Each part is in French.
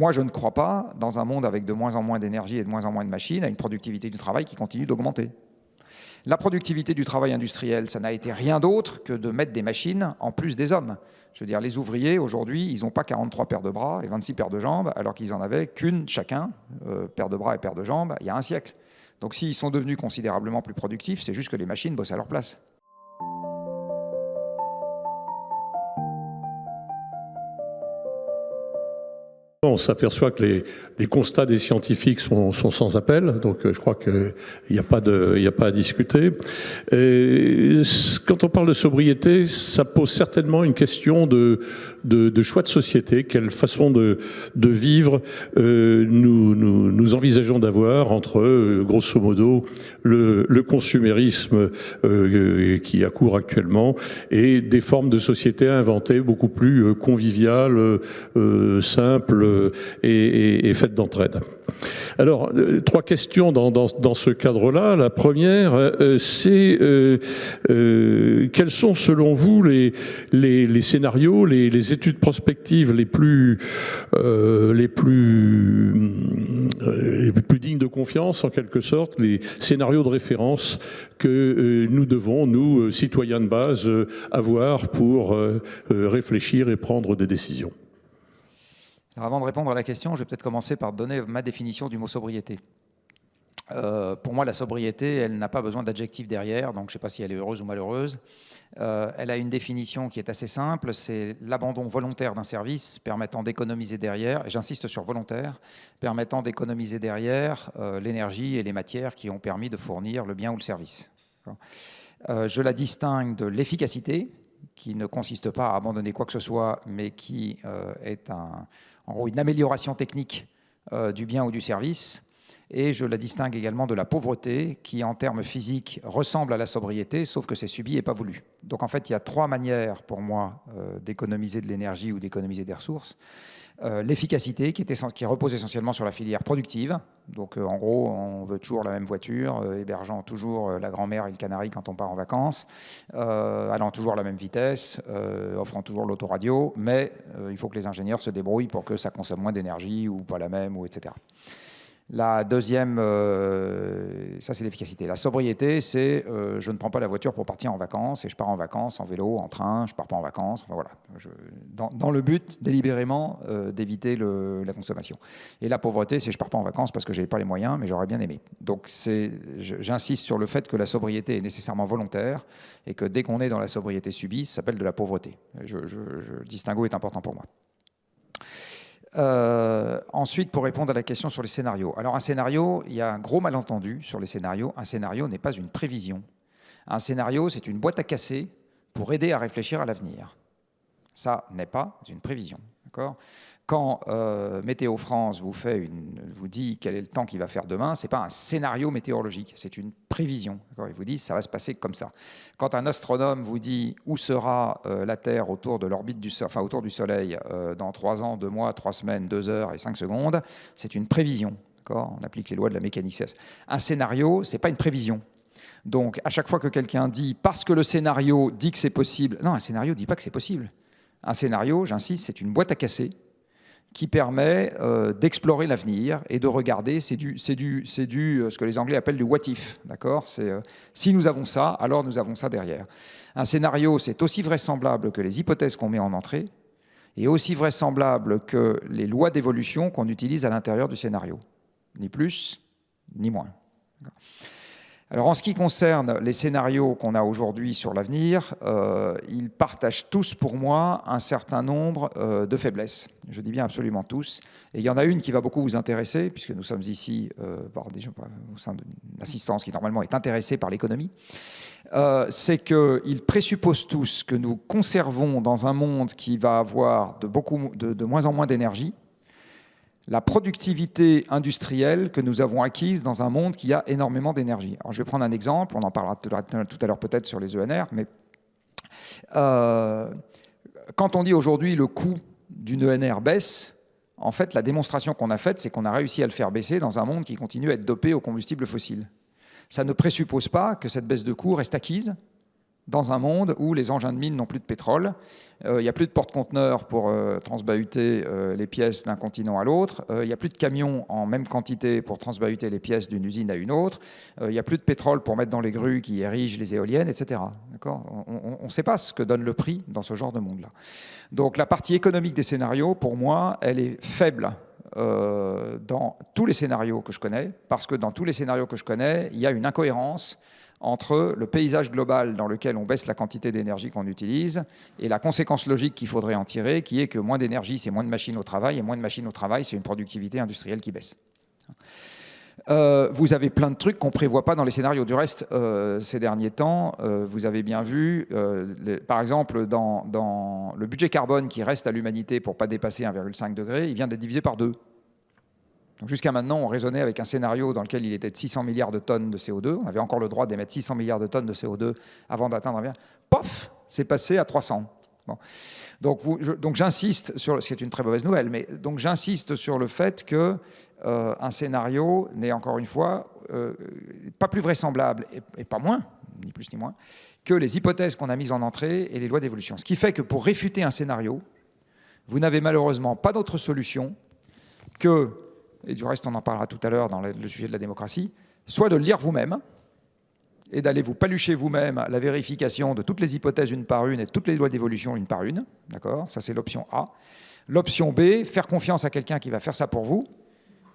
Moi, je ne crois pas, dans un monde avec de moins en moins d'énergie et de moins en moins de machines, à une productivité du travail qui continue d'augmenter. La productivité du travail industriel, ça n'a été rien d'autre que de mettre des machines en plus des hommes. Je veux dire, les ouvriers, aujourd'hui, ils n'ont pas 43 paires de bras et 26 paires de jambes, alors qu'ils n'en avaient qu'une chacun, paire de bras et paire de jambes, il y a un siècle. Donc s'ils sont devenus considérablement plus productifs, c'est juste que les machines bossent à leur place. On s'aperçoit que les constats des scientifiques sont sans appel, donc je crois qu'il n'y a pas à discuter. Et quand on parle de sobriété, ça pose certainement une question de choix de société, quelle façon de vivre nous envisageons d'avoir entre, grosso modo, le consumérisme qui a cours actuellement et des formes de société inventées beaucoup plus conviviales, simples, et faite d'entraide. Alors, 3 questions dans ce cadre-là. La première, c'est quels sont selon vous les scénarios, les études prospectives les plus dignes de confiance, en quelque sorte, les scénarios de référence que nous devons, nous, citoyens de base, avoir pour réfléchir et prendre des décisions? Alors avant de répondre à la question, je vais peut-être commencer par donner ma définition du mot sobriété. Pour moi, la sobriété, elle n'a pas besoin d'adjectif derrière, donc je ne sais pas si elle est heureuse ou malheureuse. Elle a une définition qui est assez simple, c'est l'abandon volontaire d'un service permettant d'économiser derrière, et j'insiste sur volontaire, permettant d'économiser derrière l'énergie et les matières qui ont permis de fournir le bien ou le service. Je la distingue de l'efficacité, qui ne consiste pas à abandonner quoi que ce soit, mais qui est en gros une amélioration technique du bien ou du service. Et je la distingue également de la pauvreté, qui en termes physiques ressemble à la sobriété, sauf que c'est subi et pas voulu. Donc en fait, il y a 3 manières pour moi d'économiser de l'énergie ou d'économiser des ressources. L'efficacité, qui repose essentiellement sur la filière productive. Donc en gros, on veut toujours la même voiture, hébergeant toujours la grand-mère et le canari quand on part en vacances, allant toujours à la même vitesse, offrant toujours l'autoradio, mais il faut que les ingénieurs se débrouillent pour que ça consomme moins d'énergie ou pas la même, ou etc. La deuxième, ça c'est l'efficacité. La sobriété, c'est je ne prends pas la voiture pour partir en vacances et je pars en vacances en vélo, en train, je ne pars pas en vacances. Enfin, voilà, dans le but délibérément d'éviter la consommation. Et la pauvreté, c'est je ne pars pas en vacances parce que je n'ai pas les moyens, mais j'aurais bien aimé. Donc j'insiste sur le fait que la sobriété est nécessairement volontaire et que dès qu'on est dans la sobriété subie, ça s'appelle de la pauvreté. Le distinguo est important pour moi. Ensuite, pour répondre à la question sur les scénarios. Alors un scénario, il y a un gros malentendu sur les scénarios. Un scénario n'est pas une prévision. Un scénario, c'est une boîte à casser pour aider à réfléchir à l'avenir. Ça n'est pas une prévision. D'accord ? Quand Météo France vous dit quel est le temps qu'il va faire demain, ce n'est pas un scénario météorologique, c'est une prévision. Il vous dit ça va se passer comme ça. Quand un astronome vous dit où sera la Terre autour de l'orbite autour du Soleil dans 3 ans, 2 mois, 3 semaines, 2 heures et 5 secondes, c'est une prévision. On applique les lois de la mécanique céleste. Un scénario, ce n'est pas une prévision. Donc à chaque fois que quelqu'un dit parce que le scénario dit que c'est possible, non, un scénario ne dit pas que c'est possible. Un scénario, j'insiste, c'est une boîte à casser qui permet d'explorer l'avenir et de regarder, c'est ce que les Anglais appellent du what if, d'accord ? C'est si nous avons ça, alors nous avons ça derrière. Un scénario, c'est aussi vraisemblable que les hypothèses qu'on met en entrée et aussi vraisemblable que les lois d'évolution qu'on utilise à l'intérieur du scénario. Ni plus, ni moins. Alors en ce qui concerne les scénarios qu'on a aujourd'hui sur l'avenir, ils partagent tous pour moi un certain nombre de faiblesses. Je dis bien absolument tous. Et il y en a une qui va beaucoup vous intéresser, puisque nous sommes ici au sein d'une assistance qui normalement est intéressée par l'économie. C'est qu'ils présupposent tous que nous conservons dans un monde qui va avoir de moins en moins d'énergie, la productivité industrielle que nous avons acquise dans un monde qui a énormément d'énergie. Alors, je vais prendre un exemple, on en parlera tout à l'heure peut-être sur les ENR, mais quand on dit aujourd'hui le coût d'une ENR baisse, en fait, la démonstration qu'on a faite, c'est qu'on a réussi à le faire baisser dans un monde qui continue à être dopé aux combustibles fossiles. Ça ne présuppose pas que cette baisse de coût reste acquise, dans un monde où les engins de mine n'ont plus de pétrole, il n'y a plus de porte-conteneurs pour transbahuter les pièces d'un continent à l'autre, il n'y a plus de camions en même quantité pour transbahuter les pièces d'une usine à une autre, il n'y a plus de pétrole pour mettre dans les grues qui érigent les éoliennes, etc. On ne sait pas ce que donne le prix dans ce genre de monde-là. Donc la partie économique des scénarios, pour moi, elle est faible dans tous les scénarios que je connais, parce que dans tous les scénarios que je connais, il y a une incohérence entre le paysage global dans lequel on baisse la quantité d'énergie qu'on utilise et la conséquence logique qu'il faudrait en tirer, qui est que moins d'énergie, c'est moins de machines au travail, et moins de machines au travail, c'est une productivité industrielle qui baisse. Vous avez plein de trucs qu'on ne prévoit pas dans les scénarios. Du reste, ces derniers temps, vous avez bien vu, par exemple, dans le budget carbone qui reste à l'humanité pour ne pas dépasser 1,5 degré, il vient d'être divisé par 2. Jusqu'à maintenant, on raisonnait avec un scénario dans lequel il était de 600 milliards de tonnes de CO2. On avait encore le droit d'émettre 600 milliards de tonnes de CO2 avant d'atteindre un... Pof, c'est passé à 300. Bon. Donc j'insiste sur... Ce qui est une très mauvaise nouvelle, mais donc j'insiste sur le fait que un scénario n'est encore une fois pas plus vraisemblable, et pas moins, ni plus ni moins, que les hypothèses qu'on a mises en entrée et les lois d'évolution. Ce qui fait que pour réfuter un scénario, vous n'avez malheureusement pas d'autre solution que... et du reste on en parlera tout à l'heure dans le sujet de la démocratie, soit de le lire vous-même et d'aller vous palucher vous-même la vérification de toutes les hypothèses une par une et de toutes les lois d'évolution une par une, d'accord ? Ça c'est l'option A. L'option B, faire confiance à quelqu'un qui va faire ça pour vous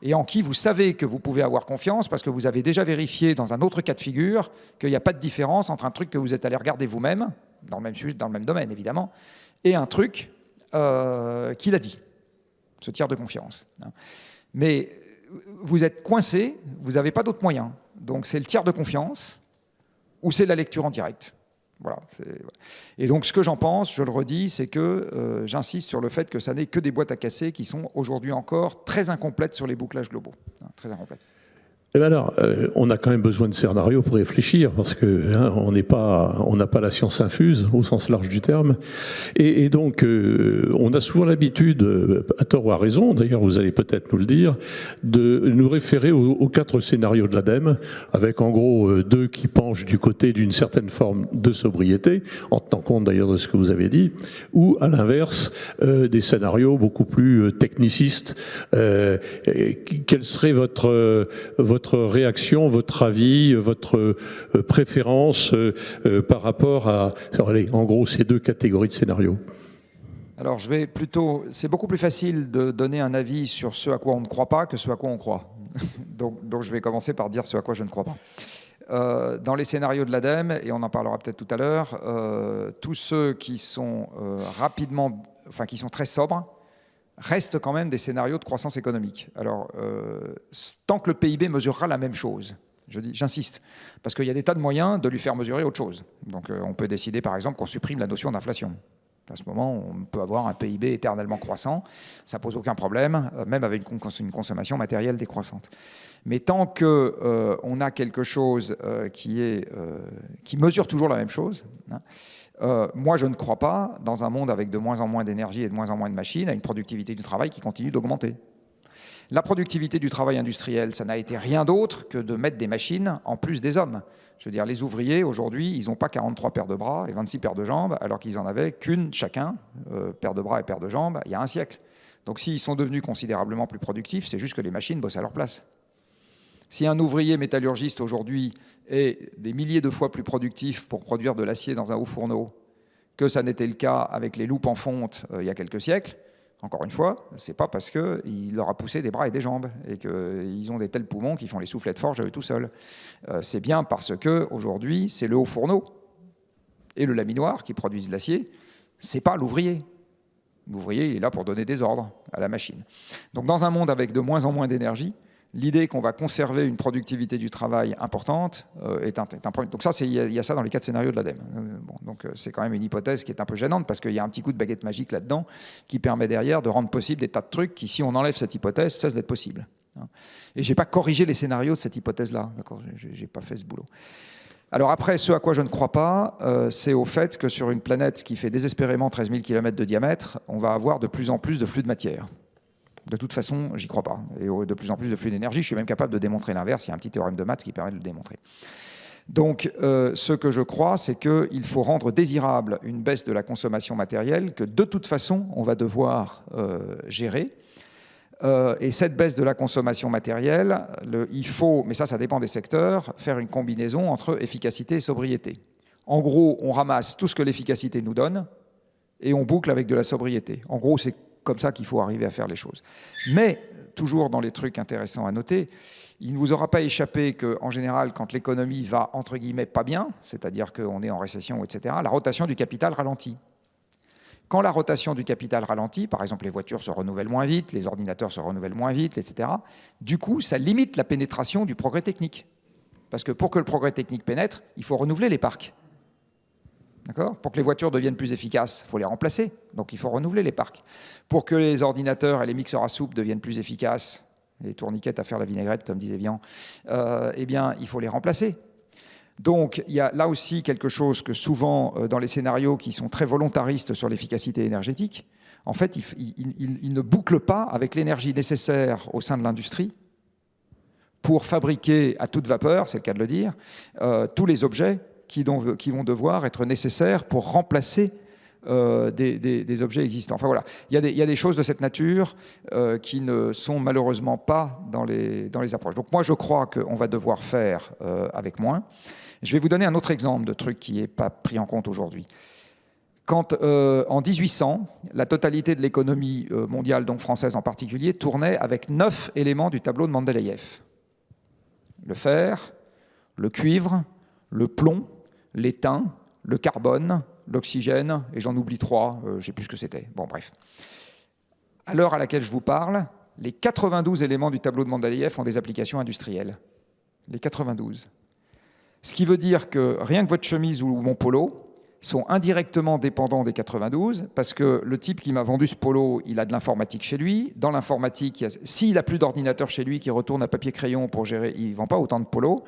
et en qui vous savez que vous pouvez avoir confiance parce que vous avez déjà vérifié dans un autre cas de figure qu'il n'y a pas de différence entre un truc que vous êtes allé regarder vous-même, dans le même sujet, dans le même domaine évidemment, et un truc qu'il a dit, ce tiers de confiance. Mais vous êtes coincé, vous n'avez pas d'autre moyen. Donc c'est le tiers de confiance ou c'est la lecture en direct. Voilà. Et donc ce que j'en pense, je le redis, c'est que j'insiste sur le fait que ça n'est que des boîtes à casser qui sont aujourd'hui encore très incomplètes sur les bouclages globaux. Très incomplètes. Et bien alors, on a quand même besoin de scénarios pour réfléchir, parce que on n'a pas la science infuse au sens large du terme, et donc on a souvent l'habitude, à tort ou à raison, d'ailleurs vous allez peut-être nous le dire, de nous référer aux 4 scénarios de l'ADEME, avec en gros 2 qui penchent du côté d'une certaine forme de sobriété, en tenant compte d'ailleurs de ce que vous avez dit, ou à l'inverse des scénarios beaucoup plus technicistes. Quelle serait votre réaction, votre avis, votre préférence par rapport à, en gros, ces 2 catégories de scénarios? Alors, c'est beaucoup plus facile de donner un avis sur ce à quoi on ne croit pas que ce à quoi on croit. donc, je vais commencer par dire ce à quoi je ne crois pas. Dans les scénarios de l'ADEME, et on en parlera peut-être tout à l'heure, tous ceux qui sont qui sont très sobres, restent quand même des scénarios de croissance économique. Alors, tant que le PIB mesurera la même chose, j'insiste, parce qu'il y a des tas de moyens de lui faire mesurer autre chose. Donc, on peut décider, par exemple, qu'on supprime la notion d'inflation. À ce moment, on peut avoir un PIB éternellement croissant, ça pose aucun problème, même avec une consommation matérielle décroissante. Mais tant qu'on a quelque chose qui mesure toujours la même chose, moi, je ne crois pas, dans un monde avec de moins en moins d'énergie et de moins en moins de machines, à une productivité du travail qui continue d'augmenter. La productivité du travail industriel, ça n'a été rien d'autre que de mettre des machines en plus des hommes. Je veux dire, les ouvriers, aujourd'hui, ils n'ont pas 43 paires de bras et 26 paires de jambes, alors qu'ils en avaient qu'une chacun, paire de bras et paire de jambes, il y a un siècle. Donc s'ils sont devenus considérablement plus productifs, c'est juste que les machines bossent à leur place. Si un ouvrier métallurgiste aujourd'hui est des milliers de fois plus productif pour produire de l'acier dans un haut fourneau que ça n'était le cas avec les loupes en fonte il y a quelques siècles, encore une fois, c'est pas parce qu'il leur a poussé des bras et des jambes et qu'ils ont des tels poumons qui font les soufflets de forge eux tout seuls. C'est bien parce qu'aujourd'hui, c'est le haut fourneau et le laminoir qui produisent l'acier, c'est pas l'ouvrier. L'ouvrier, il est là pour donner des ordres à la machine. Donc dans un monde avec de moins en moins d'énergie, l'idée qu'on va conserver une productivité du travail importante est un problème. Donc ça, il y a ça dans les 4 scénarios de l'ADEME. Donc c'est quand même une hypothèse qui est un peu gênante parce qu'il y a un petit coup de baguette magique là-dedans qui permet derrière de rendre possible des tas de trucs qui, si on enlève cette hypothèse, cessent d'être possibles. Et je n'ai pas corrigé les scénarios de cette hypothèse-là. Je n'ai pas fait ce boulot. Alors après, ce à quoi je ne crois pas, c'est au fait que sur une planète qui fait désespérément 13 000 km de diamètre, on va avoir de plus en plus de flux de matière. De toute façon, j'y crois pas. Et de plus en plus de flux d'énergie, je suis même capable de démontrer l'inverse. Il y a un petit théorème de maths qui permet de le démontrer. Donc, ce que je crois, c'est qu'il faut rendre désirable une baisse de la consommation matérielle que, de toute façon, on va devoir gérer. Et cette baisse de la consommation matérielle, il faut, mais ça dépend des secteurs, faire une combinaison entre efficacité et sobriété. En gros, on ramasse tout ce que l'efficacité nous donne et on boucle avec de la sobriété. En gros, c'est comme ça qu'il faut arriver à faire les choses. Mais, toujours dans les trucs intéressants à noter, il ne vous aura pas échappé qu'en général, quand l'économie va, entre guillemets, pas bien, c'est-à-dire qu'on est en récession, etc., la rotation du capital ralentit. Quand la rotation du capital ralentit, par exemple les voitures se renouvellent moins vite, les ordinateurs se renouvellent moins vite, etc., du coup, ça limite la pénétration du progrès technique. Parce que pour que le progrès technique pénètre, il faut renouveler les parcs. D'accord ? Pour que les voitures deviennent plus efficaces, il faut les remplacer. Donc il faut renouveler les parcs. Pour que les ordinateurs et les mixeurs à soupe deviennent plus efficaces, les tourniquettes à faire la vinaigrette, comme disait Vian, eh bien, il faut les remplacer. Donc, il y a là aussi quelque chose que souvent, dans les scénarios qui sont très volontaristes sur l'efficacité énergétique, en fait, ils ne bouclent pas avec l'énergie nécessaire au sein de l'industrie pour fabriquer à toute vapeur, c'est le cas de le dire, tous les objets qui vont devoir être nécessaires pour remplacer des objets existants. Enfin voilà, il y a des choses de cette nature qui ne sont malheureusement pas dans les approches. Donc moi, je crois qu'on va devoir faire avec moins. Je vais vous donner un autre exemple de truc qui n'est pas pris en compte aujourd'hui. Quand, en 1800, la totalité de l'économie mondiale, donc française en particulier, tournait avec 9 éléments du tableau de Mendeleïev. Le fer, le cuivre, le plomb, l'étain, le carbone, l'oxygène, et j'en oublie 3, je ne sais plus ce que c'était. Bon, bref. À l'heure à laquelle je vous parle, les 92 éléments du tableau de Mendeleïev ont des applications industrielles. Les 92. Ce qui veut dire que rien que votre chemise ou mon polo sont indirectement dépendants des 92, parce que le type qui m'a vendu ce polo, il a de l'informatique chez lui. Dans l'informatique, s'il n'a plus d'ordinateur chez lui, qui retourne à papier-crayon pour gérer, il ne vend pas autant de polos,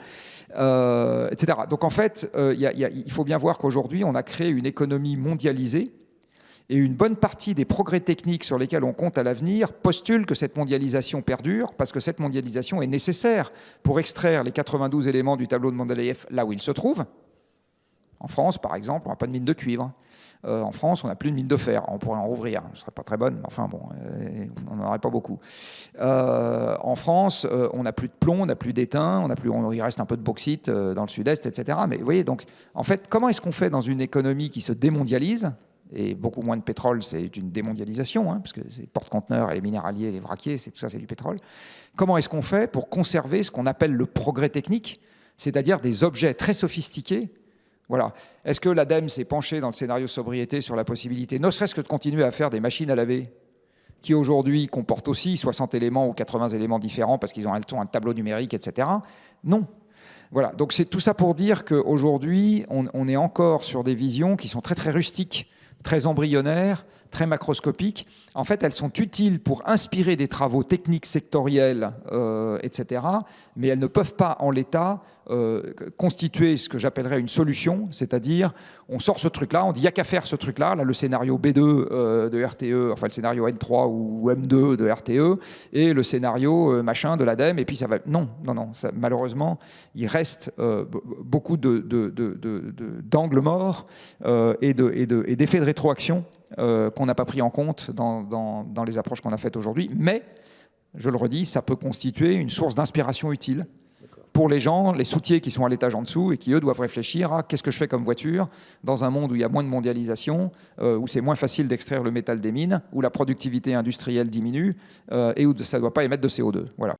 etc. Donc en fait, il faut bien voir qu'aujourd'hui, on a créé une économie mondialisée, et une bonne partie des progrès techniques sur lesquels on compte à l'avenir postulent que cette mondialisation perdure, parce que cette mondialisation est nécessaire pour extraire les 92 éléments du tableau de Mendeleïev là où ils se trouvent. En France, par exemple, on n'a pas de mine de cuivre. En France, on n'a plus de mine de fer. On pourrait en rouvrir. Ce ne serait pas très bonne, mais enfin, bon, on n'en aurait pas beaucoup. En France, on n'a plus de plomb, on n'a plus d'étain, il reste un peu de bauxite dans le sud-est, etc. Mais vous voyez, donc, en fait, comment est-ce qu'on fait dans une économie qui se démondialise ? Et beaucoup moins de pétrole, c'est une démondialisation, hein, parce que c'est les porte-conteneurs, les minéraliers, les vraquiers, tout ça, c'est du pétrole. Comment est-ce qu'on fait pour conserver ce qu'on appelle le progrès technique, c'est-à-dire des objets très sophistiqués? Voilà. Est-ce que l'ADEME s'est penché dans le scénario sobriété sur la possibilité, ne serait-ce que de continuer à faire des machines à laver, qui aujourd'hui comportent aussi 60 éléments ou 80 éléments différents, parce qu'ils ont un tableau numérique, etc. Non. Voilà. Donc c'est tout ça pour dire qu'aujourd'hui, on est encore sur des visions qui sont très très rustiques, très embryonnaires, très macroscopiques. En fait, elles sont utiles pour inspirer des travaux techniques sectoriels, etc. Mais elles ne peuvent pas, en l'état, constituer ce que j'appellerais une solution, c'est-à-dire, on sort ce truc-là, on dit, il n'y a qu'à faire ce truc-là, là, le scénario B2 de RTE, enfin le scénario N3 ou M2 de RTE, et le scénario machin de l'ADEME, et puis ça va... Non, ça, malheureusement, il reste beaucoup d'angles morts et d'effets de rétroaction qu'on n'a pas pris en compte dans les approches qu'on a faites aujourd'hui, mais, je le redis, ça peut constituer une source d'inspiration utile pour les gens, les soutiers qui sont à l'étage en dessous et qui, eux, doivent réfléchir à qu'est-ce que je fais comme voiture dans un monde où il y a moins de mondialisation, où c'est moins facile d'extraire le métal des mines, où la productivité industrielle diminue et où ça ne doit pas émettre de CO2. Voilà.